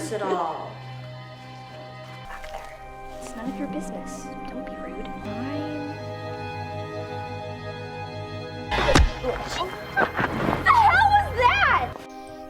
sense at all. Back there. It's none of your business. Don't be rude.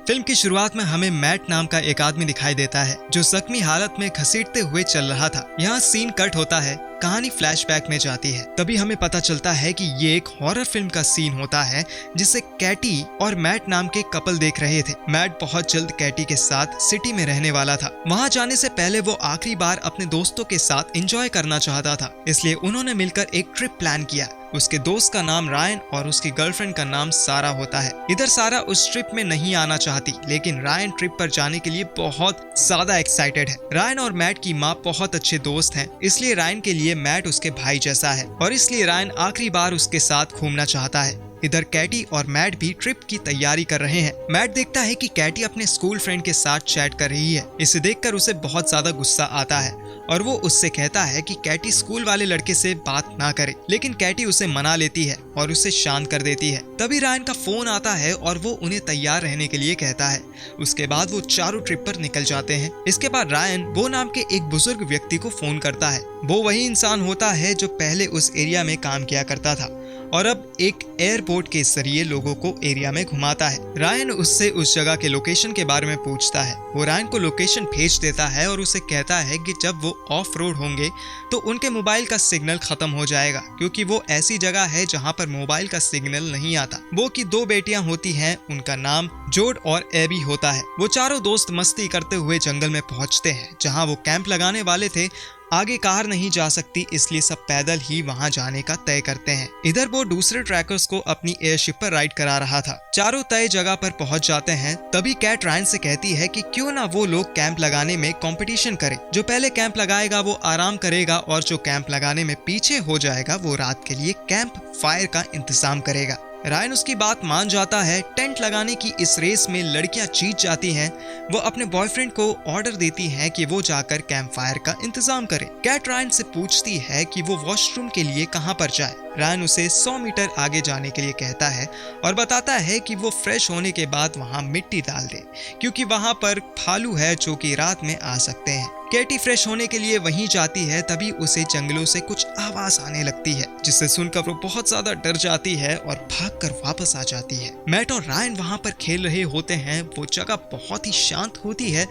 Film की शुरुआत में हमें mat नाम का एक आदमी दिखाई देता है जो जख्मी हालत में घसीटते हुए चल रहा था। यहाँ सीन कट होता है, कहानी फ्लैशबैक में जाती है। तभी हमें पता चलता है कि ये एक हॉरर फिल्म का सीन होता है जिसे कैटी और मैट नाम के कपल देख रहे थे। मैट बहुत जल्द कैटी के साथ सिटी में रहने वाला था। वहाँ जाने से पहले वो आखिरी बार अपने दोस्तों के साथ एंजॉय करना चाहता था, इसलिए उन्होंने मिलकर एक ट्रिप प्लान किया। उसके दोस्त का नाम रायन और उसकी गर्लफ्रेंड का नाम सारा होता है। इधर सारा उस ट्रिप में नहीं आना चाहती, लेकिन रायन ट्रिप पर जाने के लिए बहुत ज्यादा एक्साइटेड है। रायन और मैट की माँ बहुत अच्छे दोस्त हैं, इसलिए रायन के लिए मैट उसके भाई जैसा है और इसलिए रायन आखिरी बार उसके साथ घूमना चाहता है। इधर कैटी और मैट भी ट्रिप की तैयारी कर रहे हैं। मैट देखता है कि कैटी अपने स्कूल फ्रेंड के साथ चैट कर रही है। इसे देखकर उसे बहुत ज्यादा गुस्सा आता है और वो उससे कहता है कि कैटी स्कूल वाले लड़के से बात ना करे, लेकिन कैटी उसे मना लेती है और उसे शांत कर देती है। तभी रायन का फोन आता है और वो उन्हें तैयार रहने के लिए कहता है। उसके बाद वो चारों ट्रिप पर निकल जाते हैं। इसके बाद रायन वो नाम के एक बुजुर्ग व्यक्ति को फोन करता है। वो वही इंसान होता है जो पहले उस एरिया में काम किया करता था और अब एक एयरपोर्ट के जरिए लोगों को एरिया में घुमाता है। रायन उससे उस जगह के लोकेशन के बारे में पूछता है। वो रायन को लोकेशन भेज देता है और उसे कहता है कि जब वो ऑफ रोड होंगे तो उनके मोबाइल का सिग्नल खत्म हो जाएगा, क्योंकि वो ऐसी जगह है जहां पर मोबाइल का सिग्नल नहीं आता। वो की 2 बेटियां होती हैं, उनका नाम जोड और एबी होता है। वो चारों दोस्त मस्ती करते हुए जंगल में पहुंचते हैं जहां वो कैंप लगाने वाले थे। आगे कार नहीं जा सकती, इसलिए सब पैदल ही वहां जाने का तय करते हैं। इधर वो दूसरे ट्रैकर्स को अपनी एयरशिप पर राइड करा रहा था। चारों तय जगह पर पहुंच जाते हैं। तभी कैट रायन से कहती है कि क्यों ना वो लोग कैंप लगाने में कंपटीशन करें। जो पहले कैंप लगाएगा वो आराम करेगा और जो कैंप लगाने में पीछे हो जाएगा वो रात के लिए कैंप फायर का इंतजाम करेगा। रायन उसकी बात मान जाता है। टेंट लगाने की इस रेस में लड़कियां जीत जाती हैं। वो अपने बॉयफ्रेंड को ऑर्डर देती हैं कि वो जाकर कैंप फायर का इंतजाम करे। कैट रायन से पूछती है कि वो वॉशरूम के लिए कहां पर जाए। रायन उसे 100 मीटर आगे जाने के लिए कहता है और बताता है कि वो फ्रेश होने के बाद वहां मिट्टी डाल दे, क्योंकि वहां पर भालू है जो कि रात में आ सकते हैं। कैटी फ्रेश होने के लिए वहीं जाती है। तभी उसे जंगलों से कुछ आवाज आने लगती है, जिसे सुनकर वो बहुत ज्यादा डर जाती है और भागकर वापस आ जाती है। मैट और रायन वहां पर खेल रहे होते हैं। वो जगह बहुत ही शांत होती है,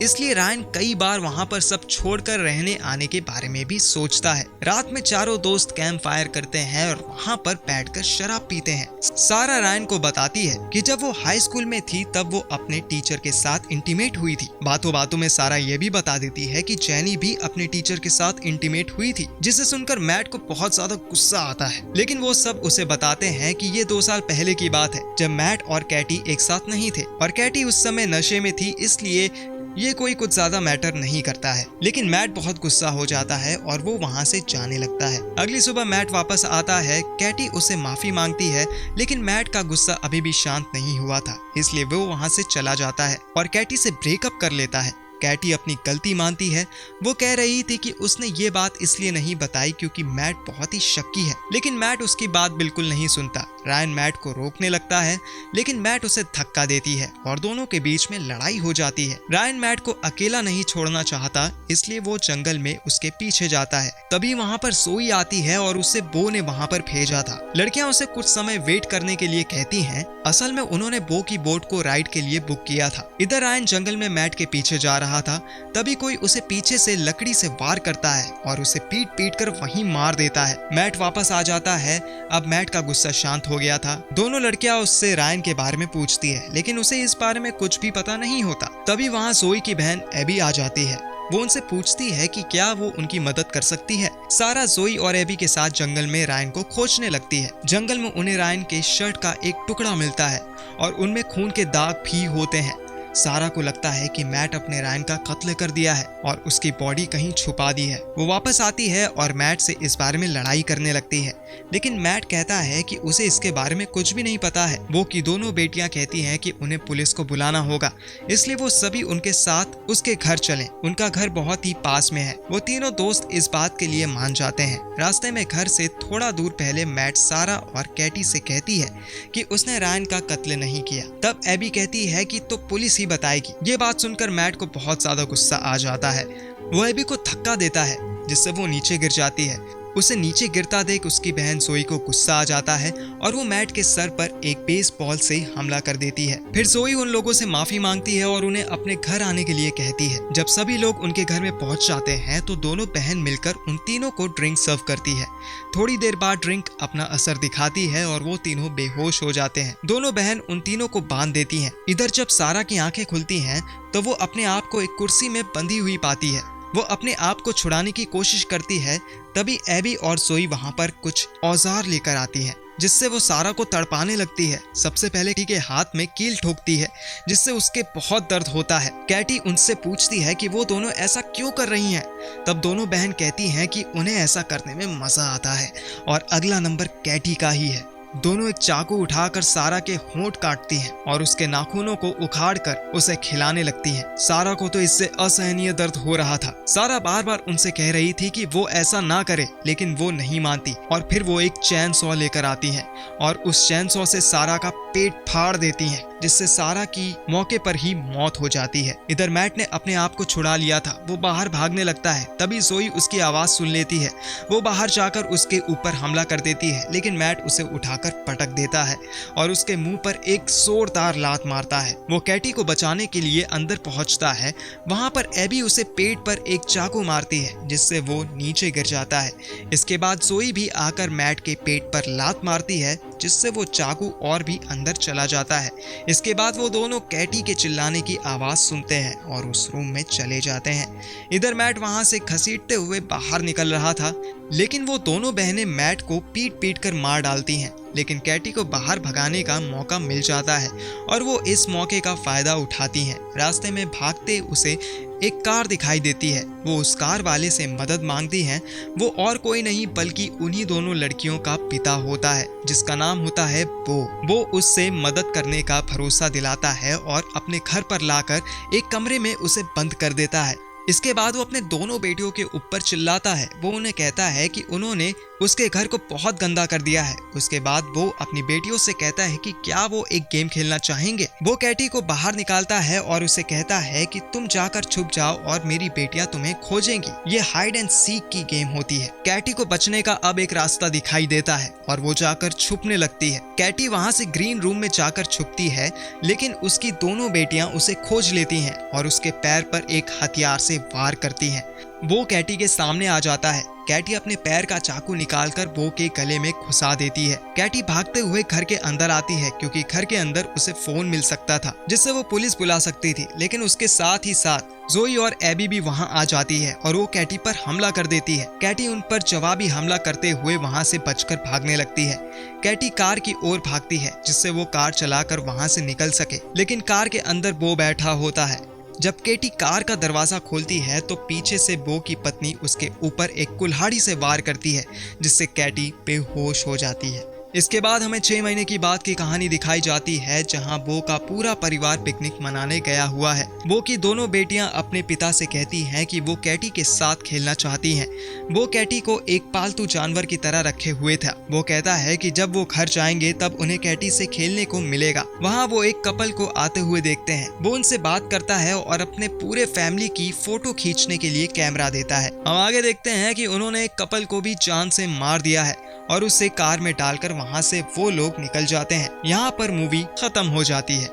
इसलिए रायन कई बार वहां पर सब छोड़कर रहने आने के बारे में भी सोचता है। रात में चारों दोस्त कैंप फायर करते हैं और वहां पर बैठकर शराब पीते हैं। सारा रायन को बताती है कि जब वो हाई स्कूल में थी तब वो अपने टीचर के साथ इंटीमेट हुई थी। बातों बातों में सारा ये भी बता देती है कि जेनी भी अपने टीचर के साथ इंटीमेट हुई थी, जिसे सुनकर मैट को बहुत ज्यादा गुस्सा आता है। लेकिन वो सब उसे बताते हैं कि ये 2 साल पहले की बात है, जब मैट और कैटी एक साथ नहीं थे और कैटी उस समय नशे में थी, इसलिए ये कोई कुछ ज्यादा मैटर नहीं करता है। लेकिन मैट बहुत गुस्सा हो जाता है और वो वहां से जाने लगता है। अगली सुबह मैट वापस आता है। कैटी उसे माफी मांगती है, लेकिन मैट का गुस्सा अभी भी शांत नहीं हुआ था, इसलिए वो वहां से चला जाता है और कैटी से ब्रेकअप कर लेता है। कैटी अपनी गलती मानती है। वो कह रही थी कि उसने ये बात इसलिए नहीं बताई क्योंकि मैट बहुत ही शक्की है, लेकिन मैट उसकी बात बिल्कुल नहीं सुनता। रायन मैट को रोकने लगता है, लेकिन मैट उसे धक्का देती है और दोनों के बीच में लड़ाई हो जाती है। रायन मैट को अकेला नहीं छोड़ना चाहता, इसलिए वो जंगल में उसके पीछे जाता है। तभी वहाँ पर सोई आती है और उसे बो ने वहाँ पर भेजा था। लड़कियां उसे कुछ समय वेट करने के लिए कहती हैं। असल में उन्होंने बो की बोट को राइड के लिए बुक किया था। इधर रायन जंगल में मैट के पीछे जा रहा था। तभी कोई उसे पीछे से लकड़ी से वार करता है और उसे पीट पीट कर वहीं मार देता है। मैट वापस आ जाता है। अब मैट का गुस्सा शांत हो गया था। दोनों लड़कियां उससे रायन के बारे में पूछती है, लेकिन उसे इस बारे में कुछ भी पता नहीं होता। तभी वहाँ जोई की बहन एबी आ जाती है। वो उनसे पूछती है कि क्या वो उनकी मदद कर सकती है। सारा जोई और एबी के साथ जंगल में रायन को खोजने लगती है। जंगल में उन्हें रायन के शर्ट का एक टुकड़ा मिलता है और उनमें खून के दाग भी होते हैं। सारा को लगता है कि मैट अपने रायन का कत्ल कर दिया है और उसकी बॉडी कहीं छुपा दी है। वो वापस आती है और मैट से इस बारे में लड़ाई करने लगती है, लेकिन मैट कहता है कि उसे इसके बारे में कुछ भी नहीं पता है। वो की दोनों बेटियां कहती हैं कि उन्हें पुलिस को बुलाना होगा, इसलिए वो सभी उनके साथ उसके घर चलें। उनका घर बहुत ही पास में है। वो तीनों दोस्त इस बात के लिए मान जाते हैं। रास्ते में घर से थोड़ा दूर पहले मैट सारा और कैटी से कहती है कि उसने रायन का कत्ल नहीं किया। तब एबी कहती है कि तो पुलिस कैसी बताएगी। ये बात सुनकर मैट को बहुत ज्यादा गुस्सा आ जाता है। वो एबी को धक्का देता है जिससे वो नीचे गिर जाती है। उसे नीचे गिरता देख उसकी बहन जोई को गुस्सा आ जाता है और वो मैट के सर पर एक बेसबॉल से हमला कर देती है। फिर जोई उन लोगों से माफी मांगती है और उन्हें अपने घर आने के लिए कहती है। जब सभी लोग उनके घर में पहुंच जाते हैं तो दोनों बहन मिलकर उन तीनों को ड्रिंक सर्व करती है। थोड़ी देर बाद ड्रिंक अपना असर दिखाती है और वो तीनों बेहोश हो जाते हैं। दोनों बहन उन तीनों को बांध देती हैं। इधर जब सारा की आंखें खुलती हैं तो वो अपने आप को एक कुर्सी में बंधी हुई पाती है। वो अपने आप को छुड़ाने की कोशिश करती है। तभी एबी और जोई वहां पर कुछ औजार लेकर आती हैं जिससे वो सारा को तड़पाने लगती है। सबसे पहले कैटी के हाथ में कील ठोकती है जिससे उसके बहुत दर्द होता है। कैटी उनसे पूछती है कि वो दोनों ऐसा क्यों कर रही हैं। तब दोनों बहन कहती हैं कि उन्हें ऐसा करने में मजा आता है और अगला नंबर कैटी का ही है। दोनों एक चाकू उठाकर सारा के होंठ काटती हैं और उसके नाखूनों को उखाड़कर उसे खिलाने लगती हैं। सारा को तो इससे असहनीय दर्द हो रहा था। सारा बार बार उनसे कह रही थी कि वो ऐसा ना करे, लेकिन वो नहीं मानती और फिर वो एक चैन सॉ लेकर आती हैं और उस चैन सॉ से सारा का पेट फाड़ देती हैं जिससे सारा की मौके पर ही मौत हो जाती है। इधर मैट ने अपने आप को छुड़ा लिया था। वो बाहर भागने लगता है। तभी जोई उसकी आवाज सुन लेती है। वो बाहर जाकर उसके ऊपर हमला कर देती है, लेकिन मैट उसे उठाकर पटक देता है और उसके मुंह पर एक जोरदार लात मारता है। वो कैटी को बचाने के लिए अंदर पहुंचता है। वहां पर एबी उसे पेट पर एक चाकू मारती है जिससे वो नीचे गिर जाता है। इसके बाद जोई भी आकर मैट के पेट पर लात मारती है जिससे वो चाकू और भी अंदर चला जाता है। इसके बाद वो दोनों कैटी के चिल्लाने की आवाज सुनते हैं और उस रूम में चले जाते हैं। इधर मैट वहां से घसीटते हुए बाहर निकल रहा था, लेकिन वो दोनों बहनें मैट को पीट पीट कर मार डालती हैं। लेकिन कैटी को बाहर भगाने का मौका मिल जाता है और वो इस मौके का फायदा उठाती हैं। रास्ते में भागते उसे एक कार दिखाई देती है। वो उस कार वाले से मदद मांगती हैं। वो और कोई नहीं बल्कि उन्हीं दोनों लड़कियों का पिता होता है जिसका नाम होता है बो। वो उससे मदद करने का भरोसा दिलाता है और अपने घर पर लाकर एक कमरे में उसे बंद कर देता है। इसके बाद वो अपने दोनों बेटियों के ऊपर चिल्लाता है। वो उन्हें कहता है कि उन्होंने उसके घर को बहुत गंदा कर दिया है। उसके बाद वो अपनी बेटियों से कहता है कि क्या वो एक गेम खेलना चाहेंगे। वो कैटी को बाहर निकालता है और उसे कहता है कि तुम जाकर छुप जाओ और मेरी बेटियां तुम्हें खोजेंगी। ये हाइड एंड सीक की गेम होती है। कैटी को बचने का अब एक रास्ता दिखाई देता है और वो जाकर छुपने लगती है। कैटी वहां से ग्रीन रूम में जाकर छुपती है, लेकिन उसकी दोनों बेटियां उसे खोज लेती हैं और उसके पैर पर एक हथियार से वार करती हैं। वो कैटी के सामने आ जाता है। कैटी अपने पैर का चाकू निकालकर बो के गले में घुसा देती है। कैटी भागते हुए घर के अंदर आती है क्योंकि घर के अंदर उसे फोन मिल सकता था जिससे वो पुलिस बुला सकती थी। लेकिन उसके साथ ही साथ जोई और एबी भी वहां आ जाती है और वो कैटी पर हमला कर देती है। कैटी उन पर जवाबी हमला करते हुए वहां से बचकर भागने लगती है। कैटी कार की ओर भागती है जिससे वो कार चलाकर वहां से निकल सके, लेकिन कार के अंदर बो बैठा होता है। जब कैटी कार का दरवाजा खोलती है तो पीछे से बो की पत्नी उसके ऊपर एक कुल्हाड़ी से वार करती है जिससे कैटी बेहोश हो जाती है। इसके बाद हमें 6 महीने की बात की कहानी दिखाई जाती है जहां बो का पूरा परिवार पिकनिक मनाने गया हुआ है। बो की दोनों बेटियां अपने पिता से कहती हैं कि वो कैटी के साथ खेलना चाहती हैं। वो कैटी को एक पालतू जानवर की तरह रखे हुए था। वो कहता है कि जब वो घर जाएंगे तब उन्हें कैटी से खेलने को मिलेगा। वहाँ वो एक कपल को आते हुए देखते हैं। वो उनसे बात करता है और अपने पूरे फैमिली की फोटो खींचने के लिए कैमरा देता है। हम आगे देखते हैं कि उन्होंने एक कपल को भी जान से मार दिया है और उसे कार में डालकर वहां से वो लोग निकल जाते हैं। यहाँ पर मूवी खत्म हो जाती है।